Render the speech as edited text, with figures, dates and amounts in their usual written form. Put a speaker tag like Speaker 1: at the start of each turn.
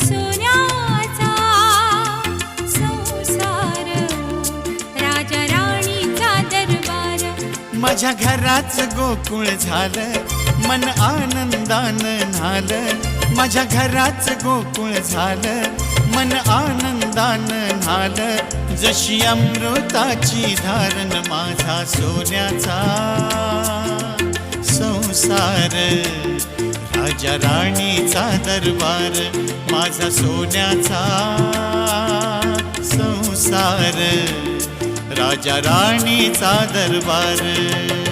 Speaker 1: सोन्याचा संसार, राजा राणीचा दरबार.
Speaker 2: माझ्या घराचं गोकुळ झालं, मन आनंदानं न्हालं. माझ्या घराचं गोकुळ झालं, मन आनंदानं न्हालं. जशी अमृताची धारण माझा सोन्याचा संसार, राजा राणीचा दरबार. माझा सोन्याचा संसार, राजा राणीचा दरबार.